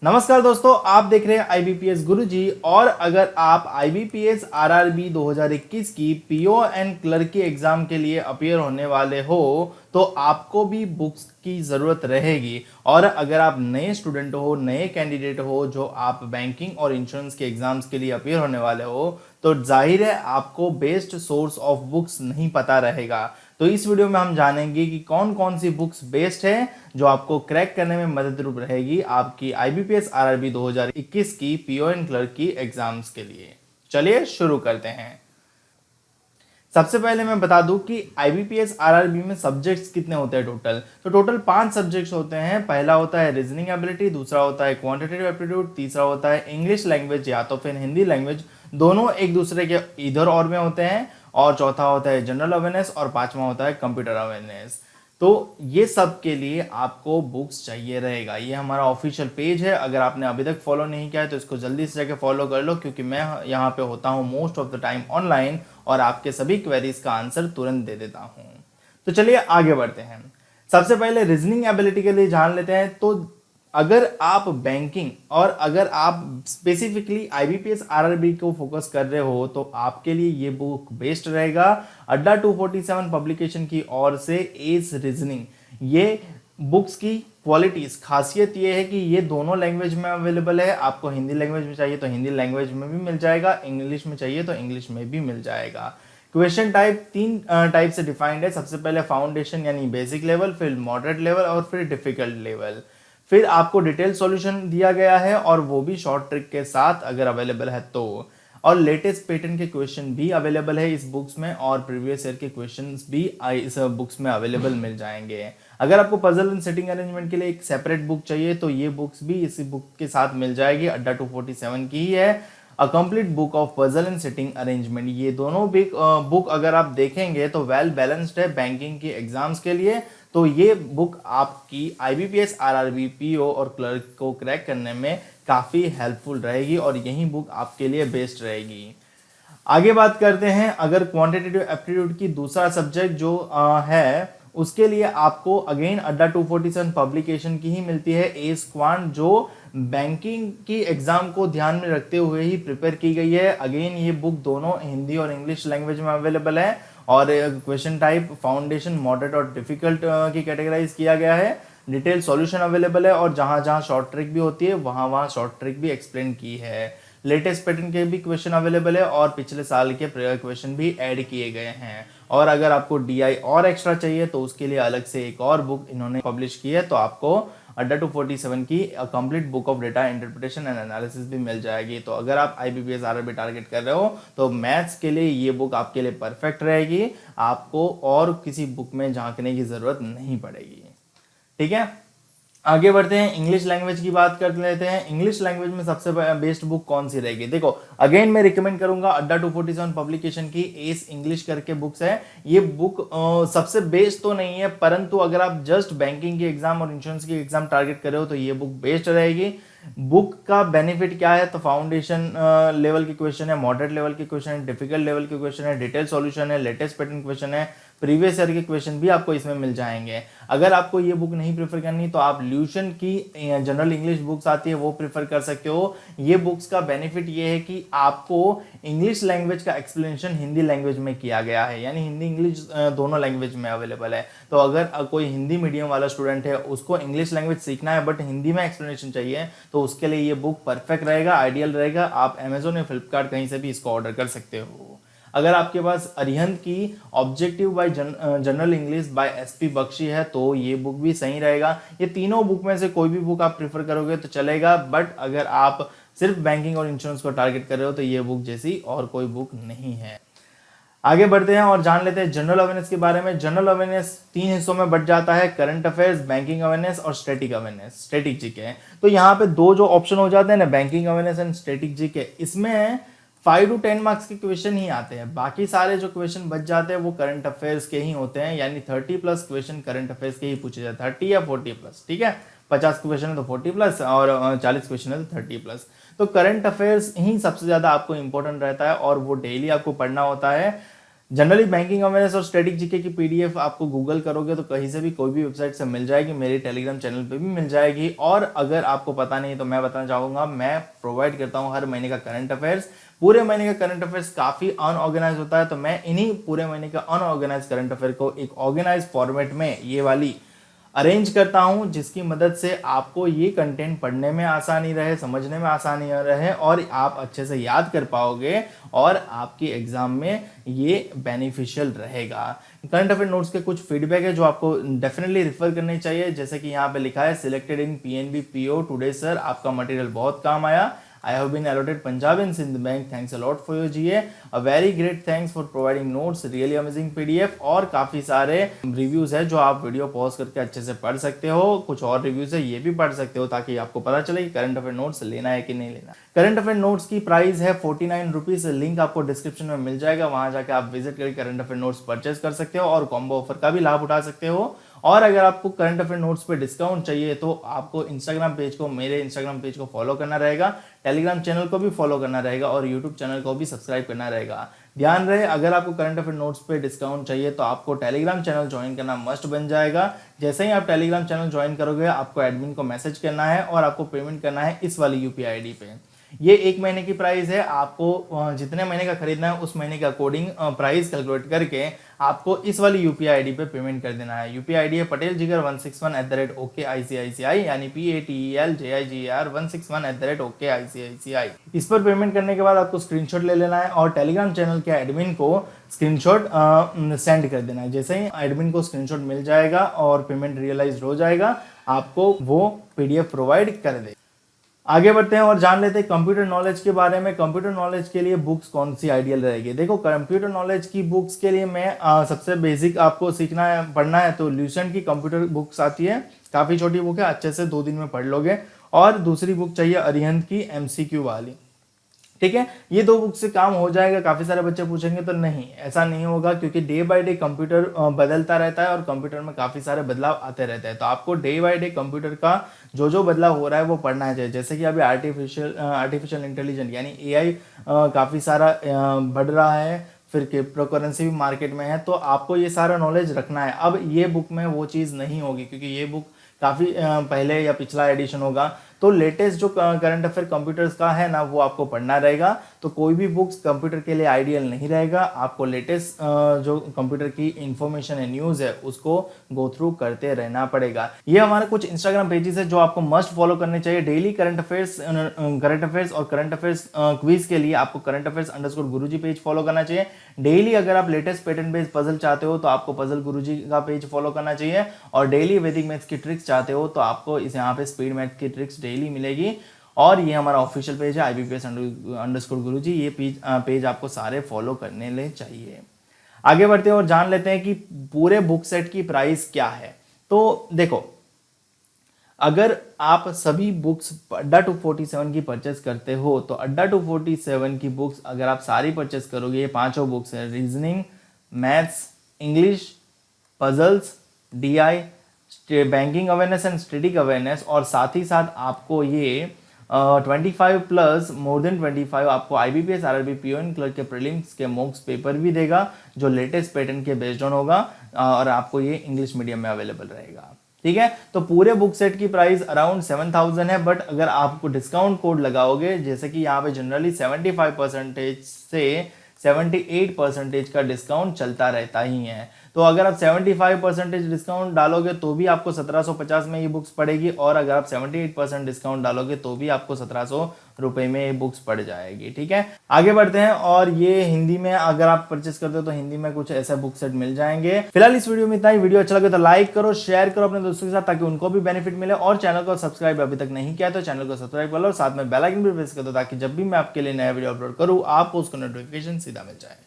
नमस्कार दोस्तों, आप देख रहे हैं IBPS गुरुजी। और अगर आप IBPS RRB 2021 की पीओ एंड क्लर्क की एग्जाम के लिए अपियर होने वाले हो तो आपको भी बुक्स की ज़रूरत रहेगी। और अगर आप नए स्टूडेंट हो, नए कैंडिडेट हो, जो आप बैंकिंग और इंश्योरेंस के एग्जाम्स के लिए अपियर होने वाले हो, तो जाहिर है आपको बेस्ट सोर्स ऑफ बुक्स नहीं पता रहेगा। तो इस वीडियो में हम जानेंगे कि कौन कौन सी बुक्स बेस्ट है जो आपको क्रैक करने में मददरूप रहेगी आपकी IBPS RRB 2021 की पीओ एंड क्लर्क की एग्जाम्स के लिए। चलिए शुरू करते हैं। सबसे पहले मैं बता दूं कि IBPS RRB में सब्जेक्ट्स कितने होते हैं टोटल। तो टोटल 5 सब्जेक्ट्स होते हैं। पहला होता है रीजनिंग एबिलिटी, दूसरा होता है क्वांटिटेटिव एप्टीट्यूड, तीसरा होता है इंग्लिश लैंग्वेज या तो फिर हिंदी लैंग्वेज, दोनों एक दूसरे के इधर और में होते हैं, और चौथा होता है जनरल अवेयरनेस, और पांचवा होता है कंप्यूटर अवेयरनेस। तो ये सब के लिए आपको बुक्स चाहिए रहेगा। ये हमारा ऑफिशियल पेज है, अगर आपने अभी तक फॉलो नहीं किया है तो इसको जल्दी से जाके फॉलो कर लो, क्योंकि मैं यहाँ पे होता हूँ most of the time online और आपके सभी क्वेरीज का आंसर तुरंत दे देता हूँ। तो चलिए आगे बढ़ते हैं। सबसे पहले रीजनिंग एबिलिटी के लिए जान लेते हैं। तो अगर आप बैंकिंग और अगर आप स्पेसिफिकली IBPS RRB को फोकस कर रहे हो तो आपके लिए ये बुक बेस्ट रहेगा। अड्डा 247 पब्लिकेशन की ओर से एस रीजनिंग। ये बुक्स की क्वालिटीज खासियत ये है कि ये दोनों लैंग्वेज में अवेलेबल है। आपको हिंदी लैंग्वेज में चाहिए तो हिंदी लैंग्वेज में भी मिल जाएगा, इंग्लिश में चाहिए तो इंग्लिश में भी मिल जाएगा। क्वेश्चन टाइप 3 टाइप से डिफाइंड है। सबसे पहले फाउंडेशन यानी बेसिक लेवल, फिर मॉडरेट लेवल और फिर डिफिकल्ट लेवल। फिर आपको डिटेल सॉल्यूशन दिया गया है और वो भी शॉर्ट ट्रिक के साथ अगर अवेलेबल है तो। और लेटेस्ट पैटर्न के क्वेश्चन भी अवेलेबल है इस बुक्स में, और प्रीवियस ईयर के क्वेश्चंस भी इस बुक्स में अवेलेबल मिल जाएंगे। अगर आपको पजल एंड सेटिंग अरेंजमेंट के लिए एक सेपरेट बुक चाहिए तो ये बुक्स भी इसी बुक के साथ मिल जाएगी। अड्डा 247 की ही है, a complete book of puzzle and setting arrangement. ये दोनों भी बुक अगर आप देखेंगे तो वेल बैलेंस्ड है बैंकिंग की एग्जाम्स के लिए। तो ये बुक आपकी IBPS RRB PO और क्लर्क को क्रैक करने में काफ़ी हेल्पफुल रहेगी, और यही बुक आपके लिए बेस्ट रहेगी। आगे बात करते हैं अगर क्वांटिटेटिव एप्टीट्यूड की दूसरा सब्जेक्ट जो है, उसके लिए आपको अगेन अड्डा 247 पब्लिकेशन की ही मिलती है एस क्वांट, जो बैंकिंग की एग्जाम को ध्यान में रखते हुए ही प्रिपेयर की गई है। अगेन ये बुक दोनों हिंदी और इंग्लिश लैंग्वेज में अवेलेबल है, और क्वेश्चन टाइप फाउंडेशन, मॉडरेट और डिफिकल्ट की कैटेगराइज किया गया है। डिटेल सॉल्यूशन अवेलेबल है, और जहां जहां शॉर्ट ट्रिक भी होती है वहां वहां शॉर्ट ट्रिक भी एक्सप्लेन की है। लेटेस्ट पैटर्न के भी क्वेश्चन अवेलेबल है, और पिछले साल के क्वेश्चन भी ऐड किए गए हैं। और अगर आपको DI और एक्स्ट्रा चाहिए तो उसके लिए अलग से एक और बुक इन्होंने पब्लिश की है, तो आपको अड्डा 247 की complete book of data interpretation and analysis भी मिल जाएगी। तो अगर आप IBPS RRB टारगेट कर रहे हो तो मैथ्स के लिए ये बुक आपके लिए परफेक्ट रहेगी। आपको और किसी बुक में झांकने की जरूरत नहीं पड़ेगी। ठीक है, आगे बढ़ते हैं। इंग्लिश लैंग्वेज की बात कर लेते हैं। इंग्लिश लैंग्वेज में सबसे बेस्ट बुक कौन सी रहेगी? देखो अगेन मैं रिकमेंड करूंगा अड्डा 247 पब्लिकेशन की एस इंग्लिश करके बुक्स है। ये बुक सबसे बेस्ट तो नहीं है, परंतु अगर आप जस्ट बैंकिंग की एग्जाम और इंश्योरेंस की एग्जाम टारगेट कर रहे हो तो ये बुक बेस्ट रहेगी। बुक का बेनिफिट क्या है? तो फाउंडेशन लेवल के क्वेश्चन है, मॉडरेट लेवल के क्वेश्चन है, डिफिकल्ट लेवल के क्वेश्चन है, डिटेल सॉल्यूशन है, लेटेस्ट पैटर्न क्वेश्चन है, प्रीवियस ईयर के क्वेश्चन भी आपको इसमें मिल जाएंगे। अगर आपको ये बुक नहीं प्रेफर करनी तो आप ल्यूशन की जनरल इंग्लिश बुक्स आती है वो प्रेफर कर सकते हो। ये बुक्स का बेनिफिट ये है कि आपको इंग्लिश लैंग्वेज का एक्सप्लेनेशन हिंदी लैंग्वेज में किया गया है, यानी हिंदी इंग्लिश दोनों लैंग्वेज में अवेलेबल है। तो अगर कोई हिंदी मीडियम वाला स्टूडेंट है, उसको इंग्लिश लैंग्वेज सीखना है बट हिंदी में एक्सप्लेनेशन चाहिए, तो उसके लिए ये बुक परफेक्ट रहेगा, आइडियल रहेगा। आप अमेजोन या फ्लिपकार्ट कहीं से भी इसको ऑर्डर कर सकते हो। अगर आपके पास अरिहंत की objective by general English by SP Bakshi है तो ये बुक भी सही रहेगा। ये तीनों बुक में से कोई भी बुक आप प्रेफर करोगे तो चलेगा, बट अगर आप सिर्फ बैंकिंग और इंश्योरेंस को टारगेट कर रहे हो तो ये बुक जैसी और कोई बुक नहीं है। आगे बढ़ते हैं और जान लेते हैं जनरल अवेयरनेस के बारे में। जनरल अवेयरनेस 3 हिस्सों में बट जाता है, करंट अफेयर्स, बैंकिंग अवेयरनेस और स्टैटिक अवेयरनेस, स्टैटिक जीके। तो यहाँ पे दो जो ऑप्शन हो जाते हैं ना, banking awareness and static GK, इसमें 5 to 10 मार्क्स के क्वेश्चन ही आते हैं। बाकी सारे जो क्वेश्चन बच जाते हैं वो करंट अफेयर्स के ही होते हैं, यानी 30+ क्वेश्चन करंट अफेयर्स के ही पूछे जाते हैं, 30 या 40+। ठीक है, 50 क्वेश्चन है तो 40+, और 40 क्वेश्चन है तो 30+। तो करंट अफेयर्स ही सबसे ज्यादा आपको इंपॉर्टेंट रहता है और वो डेली आपको पढ़ना होता है। जनरली बैंकिंग अवेयरनेस और स्टैटिक जीके की पीडीएफ आपको गूगल करोगे तो कहीं से भी कोई भी वेबसाइट से मिल जाएगी, मेरे टेलीग्राम चैनल पे भी मिल जाएगी। और अगर आपको पता नहीं तो मैं बताना चाहूँगा, मैं प्रोवाइड करता हूँ हर महीने का करंट अफेयर्स। पूरे महीने का करंट अफेयर्स काफ़ी अनऑर्गेनाइज होता है, तो मैं इन्हीं पूरे महीने का अनऑर्गेनाइज करंट अफेयर को एक ऑर्गेनाइज फॉर्मेट में ये वाली अरेंज करता हूं, जिसकी मदद से आपको ये कंटेंट पढ़ने में आसानी रहे, समझने में आसानी रहे और आप अच्छे से याद कर पाओगे और आपकी एग्जाम में ये बेनिफिशियल रहेगा। करंट अफेयर नोट्स के कुछ फीडबैक है जो आपको डेफिनेटली रिफर करनी चाहिए, जैसे कि यहाँ पे लिखा है selected in PNB PO today sir, आपका मटेरियल बहुत काम आया। I have been allotted Punjab and Sindh Bank. Thanks a lot for your GA. A very great thanks for providing notes. Really amazing PDF और काफ़ी सारे reviews है जो आप वीडियो पॉज करके अच्छे से पढ़ सकते हो। कुछ और रिव्यूज़ है ये भी पढ़ सकते हो ताकि आपको पता चले कि करंट अफेयर नोट्स लेना है कि नहीं लेना। करंट अफेयर नोट्स की प्राइस है 49 रुपीज़। लिंक आपको डिस्क्रिप्शन में मिल जाएगा, वहाँ जाकर आप विजिट करके करंट अफेयर नोट्स परचेज कर सकते हो और कॉम्बो ऑफर का भी लाभ उठा सकते हो। और अगर आपको करंट अफेयर नोट्स पे डिस्काउंट चाहिए तो आपको इंस्टाग्राम पेज को, मेरे इंस्टाग्राम पेज को फॉलो करना रहेगा, टेलीग्राम चैनल को भी फॉलो करना रहेगा और यूट्यूब चैनल को भी सब्सक्राइब करना रहेगा। ध्यान रहे, अगर आपको करंट अफेयर नोट्स पे डिस्काउंट चाहिए तो आपको टेलीग्राम चैनल ज्वाइन करना मस्ट बन जाएगा। जैसे ही आप टेलीग्राम चैनल ज्वाइन करोगे आपको एडमिन को मैसेज करना है और आपको पेमेंट करना है इस वाली यूपीआई आईडी पे। ये एक महीने की प्राइस है, आपको जितने महीने का खरीदना है उस महीने के अकॉर्डिंग प्राइस कैलकुलेट करके आपको इस वाली यूपीआई आईडी पे पेमेंट कर देना है। यूपीआई आईडी है पटेल जिगर 161@OKICICI, यानी PATELJIGER 161@OKICICI। इस पर पेमेंट करने के बाद आपको स्क्रीनशॉट ले लेना है और टेलीग्राम चैनल के एडमिन को स्क्रीनशॉट सेंड कर देना है। जैसे ही एडमिन को स्क्रीनशॉट मिल जाएगा और पेमेंट रियलाइज हो जाएगा, आपको वो पीडीएफ प्रोवाइड कर दे। आगे बढ़ते हैं और जान लेते हैं कंप्यूटर नॉलेज के बारे में। कंप्यूटर नॉलेज के लिए बुक्स कौन सी आइडियल रहेगी। देखो, कंप्यूटर नॉलेज की बुक्स के लिए मैं सबसे बेसिक आपको सीखना है, पढ़ना है तो ल्यूसेंट की कंप्यूटर बुक्स आती है, काफ़ी छोटी बुक है, अच्छे से 2 दिन में पढ़ लोगे। और दूसरी बुक चाहिए अरिहंत की एमसीक्यू वाली, ठीक है। ये 2 बुक से काम हो जाएगा। काफ़ी सारे बच्चे पूछेंगे तो नहीं, ऐसा नहीं होगा, क्योंकि डे बाय डे कंप्यूटर बदलता रहता है और कंप्यूटर में काफ़ी सारे बदलाव आते रहते हैं। तो आपको डे बाय डे कंप्यूटर का जो जो बदलाव हो रहा है वो पढ़ना चाहिए। जैसे कि अभी आर्टिफिशियल इंटेलिजेंस यानी एआई काफ़ी सारा बढ़ रहा है, फिर क्रिप्टो करेंसी भी मार्केट में है, तो आपको ये सारा नॉलेज रखना है। अब ये बुक में वो चीज़ नहीं होगी, क्योंकि ये बुक काफ़ी पहले या पिछला एडिशन होगा। तो लेटेस्ट जो करंट अफेयर कंप्यूटर्स का है ना, वो आपको पढ़ना रहेगा। तो कोई भी बुक्स कंप्यूटर के लिए आइडियल नहीं रहेगा। आपको लेटेस्ट जो कंप्यूटर की इंफॉर्मेशन है, न्यूज़ है, उसको गो थ्रू करते रहना पड़ेगा। ये हमारे कुछ इंस्टाग्राम पेजेस है जो आपको मस्ट फॉलो करने चाहिए। डेली करंट अफेयर्स और करंट अफेयर्स क्विज के लिए आपको करंट अफेयर्स _गुरुजी पेज फॉलो करना चाहिए। डेली अगर आप लेटेस्ट पैटर्न बेस्ड पजल चाहते हो तो आपको पजल गुरुजी का पेज फॉलो करना चाहिए। और डेली वैदिक मैथ्स की ट्रिक्स चाहते हो तो आपको इस यहाँ पे स्पीड मैथ की ट्रिक्स डेली मिलेगी। और ये हमारा ऑफिशियल पेज है IBPS_गुरुजी, ये पेज आपको सारे फॉलो करने ले चाहिए। आगे बढ़ते हैं और जान लेते हैं कि पूरे बुक सेट की प्राइस क्या है। तो देखो, अगर आप सभी बुक्स अड्डा 247 की परचेस करते हो तो अड्डा 247 की बुक्स अगर आप सारी परचेस करोगे, ये 5 बुक्स है, reasoning, maths, English, puzzles, DI, banking awareness and static awareness, और साथ ही साथ आपको ये 25 प्लस मोर देन 25 आपको IBPS RRB PO and clerk के प्रीलिम्स के मॉक्स पेपर भी देगा जो लेटेस्ट पैटर्न के बेस्ड ऑन होगा, और आपको ये इंग्लिश मीडियम में अवेलेबल रहेगा, ठीक है। तो पूरे बुक सेट की प्राइस अराउंड 7000 है, बट अगर आपको डिस्काउंट कोड लगाओगे, जैसे कि यहाँ पे जनरली 75% से 78% का डिस्काउंट चलता रहता ही है, तो अगर आप 75% डिस्काउंट डालोगे तो भी आपको 1750 में ये बुक्स पड़ेगी, और अगर आप 78% डिस्काउंट डालोगे तो भी आपको 1700 रुपए में ये बुक्स पड़ जाएगी, ठीक है। आगे बढ़ते हैं, और ये हिंदी में अगर आप परचेस करते हो तो हिंदी में कुछ ऐसे बुक सेट मिल जाएंगे। फिलहाल इस वीडियो में इतना ही। वीडियो अच्छा लगे तो लाइक करो, शेयर करो अपने दोस्तों के साथ ताकि उनको भी बेनिफिट मिले, और चैनल को सब्सक्राइब अभी तक नहीं किया तो चैनल को सब्सक्राइब कर लो, साथ में बेल आइकन भी प्रेस कर दो ताकि जब भी मैं आपके लिए नया वीडियो अपलोड करूँ आपको उसका नोटिफिकेशन सीधा मिल जाए।